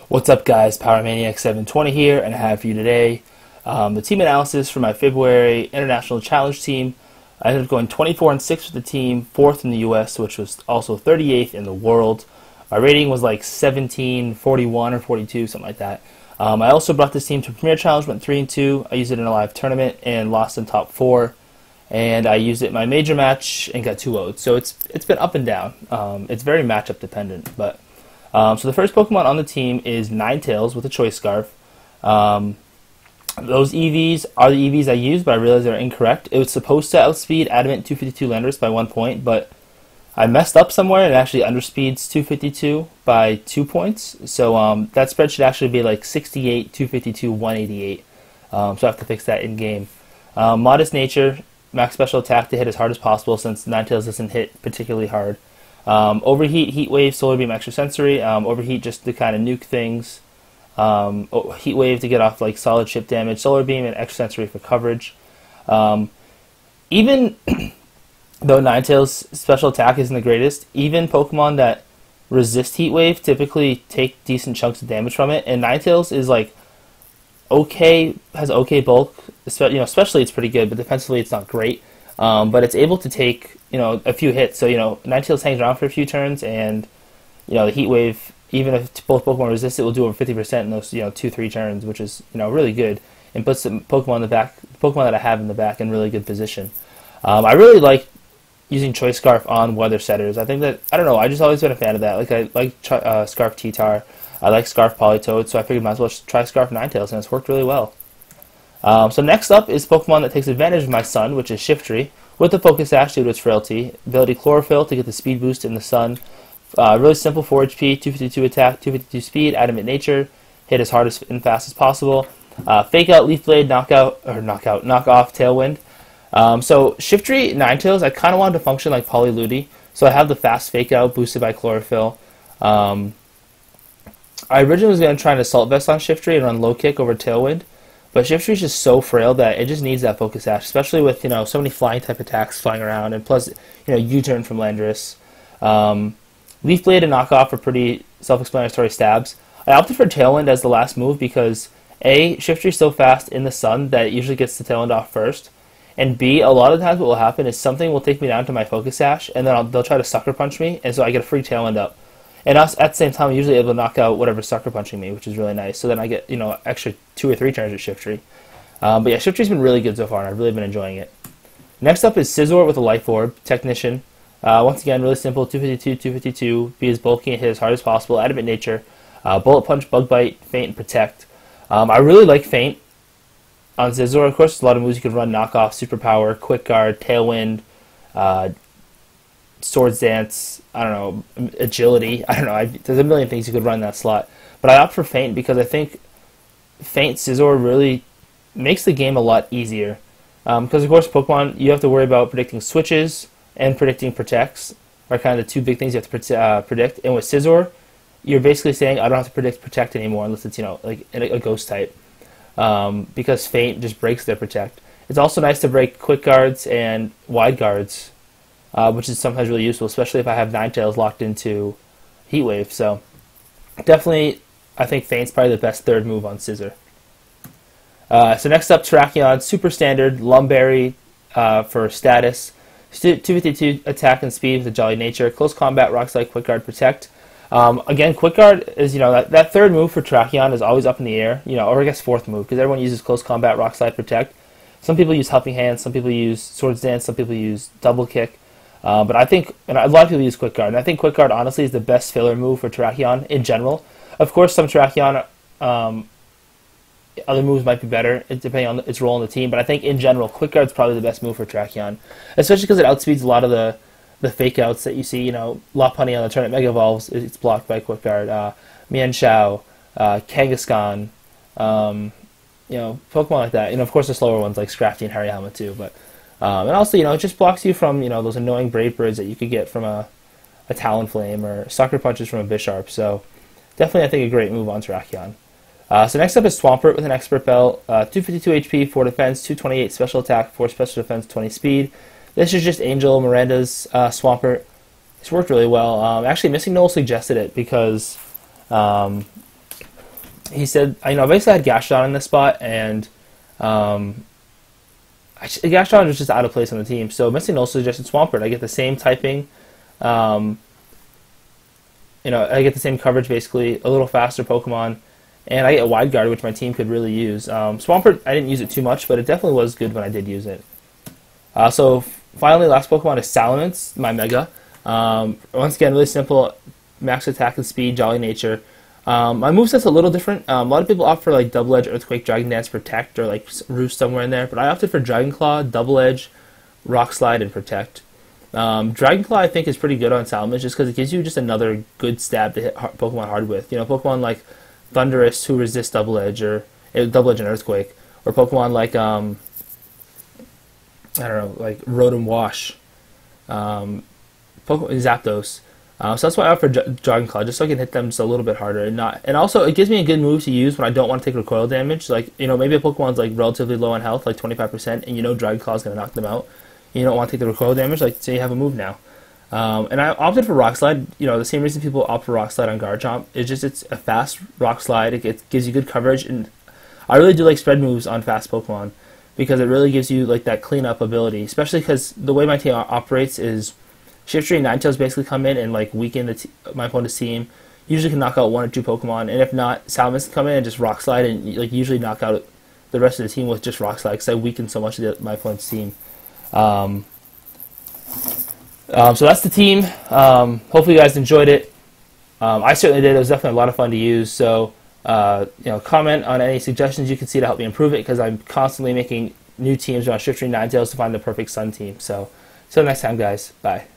What's up, guys? PowerManiac720 here, and I have for you today the team analysis for my February International Challenge team. I ended up going 24-6 with the team, 4th in the U.S., which was also 38th in the world. My rating was like 17, 41, or 42, something like that. I also brought this team to Premier Challenge, went 3-2. I used it in a live tournament and lost in top 4. And I used it in my major match and got 2-0'd. So it's been up and down. It's very matchup dependent, but. So the first Pokemon on the team is Ninetales with a Choice Scarf. Those EVs are the EVs I used, but I realized they're incorrect. It was supposed to outspeed Adamant 252 Landorus by 1 point, but I messed up somewhere and it actually underspeeds 252 by 2 points. So that spread should actually be like 68, 252, 188. So I have to fix that in game. Modest Nature, max special attack to hit as hard as possible since Ninetales doesn't hit particularly hard. Overheat, Heat Wave, Solar Beam, Extrasensory. Overheat just to kind of nuke things. Heat Wave to get off like solid chip damage. Solar Beam and Extrasensory for coverage. Even though Ninetales' special attack isn't the greatest, even Pokemon that resist Heat Wave typically take decent chunks of damage from it. And Ninetales is like okay, has okay bulk. Especially it's pretty good, but defensively it's not great. But it's able to take a few hits. So Ninetales hangs around for a few turns, and the Heat Wave, even if both Pokemon resist it, will do over 50% in those 2-3 turns, which is really good, and puts the Pokemon that I have in the back in really good position. I really like using Choice Scarf on Weather Setters. I think that I just always been a fan of that. Like I like Scarf T-Tar, I like Scarf Politoed, so I figured might as well try Scarf Ninetales, and it's worked really well. So next up is Pokemon that takes advantage of my Sun, which is Shiftry, with the Focus Sash due to its frailty, ability Chlorophyll to get the speed boost in the Sun, really simple 4 HP, 252 attack, 252 speed, Adamant Nature, hit as hard and fast as possible, Fake Out, Leaf Blade, knock off Tailwind. So Shiftry Ninetales, I kind of wanted to function like Polyludi, so I have the fast Fake Out boosted by Chlorophyll. I originally was going to try an Assault Vest on Shiftry and run Low Kick over Tailwind, but Shiftry is just so frail that it just needs that Focus Sash, especially with so many flying type attacks flying around, and plus U-turn from Landorus. Leaf Blade and Knockoff are pretty self-explanatory stabs. I opted for Tailwind as the last move because A, Shiftry is so fast in the Sun that it usually gets the Tailwind off first, and B, a lot of times what will happen is something will take me down to my Focus Sash, and then they'll try to Sucker Punch me, and so I get a free Tailwind up. And at the same time, I'm usually able to knock out whatever's sucker punching me, which is really nice. So then I get, extra 2 or 3 turns with Shiftry. But yeah, Shiftry's been really good so far, and I've really been enjoying it. Next up is Scizor with a Life Orb, Technician. Once again, really simple, 252, 252, be as bulky and hit as hard as possible, Adamant Nature, Bullet Punch, Bug Bite, Feint, and Protect. I really like Feint on Scizor. Of course, there's a lot of moves you can run, Knockoff, Superpower, Quick Guard, Tailwind, Swords Dance, Agility, there's a million things you could run in that slot. But I opt for Feint because I think Feint Scizor really makes the game a lot easier. Because of course Pokemon, you have to worry about predicting switches and predicting protects, are kind of the 2 big things you have to predict. And with Scizor, you're basically saying I don't have to predict protect anymore unless it's like a ghost type. Because Feint just breaks their protect. It's also nice to break quick guards and wide guards, which is sometimes really useful, especially if I have Ninetales locked into Heat Wave. So definitely, I think Feint's probably the best third move on Scizor. So next up, Terrakion, super standard, Lumberry for status, 252 attack and speed with a Jolly Nature, close combat, Rock Slide, Quick Guard, Protect. Again, Quick Guard is, that third move for Terrakion is always up in the air, or I guess 4th move, because everyone uses close combat, Rock Slide, Protect. Some people use Helping Hand, some people use Swords Dance, some people use Double Kick. But I think, and a lot of people use Quick Guard, and I think Quick Guard honestly is the best filler move for Terrakion in general. Of course, some Terrakion, other moves might be better, depending on its role in the team, but I think in general, Quick Guard is probably the best move for Terrakion, especially because it outspeeds a lot of the fake outs that you see. Lopunny on the turn at Mega Evolves, it's blocked by Quick Guard. Mienshao, Kangaskhan, Pokemon like that. Of course, the slower ones like Scrafty and Hariyama too, but. And also, it just blocks you from, those annoying Brave Birds that you could get from a Talonflame or Sucker Punches from a Bisharp. So, definitely, I think, a great move on Terrakion. So next up is Swampert with an Expert Belt, 252 HP, 4 defense, 228 special attack, 4 special defense, 20 speed. This is just Angel Miranda's Swampert. It's worked really well. Actually, Missing Knoll suggested it because he said, basically I had Gastrodon in this spot, and Gastrodon was just out of place on the team. So Misty also suggested Swampert. I get the same typing, I get the same coverage basically, a little faster Pokemon, and I get Wide Guard, which my team could really use. Swampert, I didn't use it too much, but it definitely was good when I did use it. So finally, last Pokemon is Salamence, my Mega. Once again, really simple, max attack and speed, Jolly Nature. My moveset's a little different. A lot of people opt for like Double Edge, Earthquake, Dragon Dance, Protect, or like Roost somewhere in there, but I opted for Dragon Claw, Double Edge, Rock Slide, and Protect. Dragon Claw I think is pretty good on Salamence just because it gives you just another good stab to hit Pokemon hard with. Pokemon like Thundurus who resist Double Edge or Double Edge and Earthquake, or Pokemon like I don't know, like Rotom Wash, Pokemon Zapdos. So that's why I opt for Dragon Claw, just so I can hit them just a little bit harder, and also it gives me a good move to use when I don't want to take recoil damage. Like maybe a Pokemon's like relatively low on health, like 25%, and Dragon Claw is gonna knock them out. You don't want to take the recoil damage, like say you have a move now. And I opted for Rock Slide. The same reason people opt for Rock Slide on Garchomp. It's a fast Rock Slide. It gives you good coverage, and I really do like spread moves on fast Pokemon because it really gives you like that cleanup ability. Especially because the way my team operates is Shiftry and Ninetales basically come in and like weaken my opponent's team. Usually can knock out 1 or 2 Pokemon, and if not, Salamence can come in and just Rock Slide and like usually knock out the rest of the team with just Rock Slide because I weaken so much of my opponent's team. So that's the team. Hopefully you guys enjoyed it. I certainly did. It was definitely a lot of fun to use. So, comment on any suggestions you can see to help me improve it because I'm constantly making new teams around Shiftry and Ninetales to find the perfect Sun team. So, till next time, guys. Bye.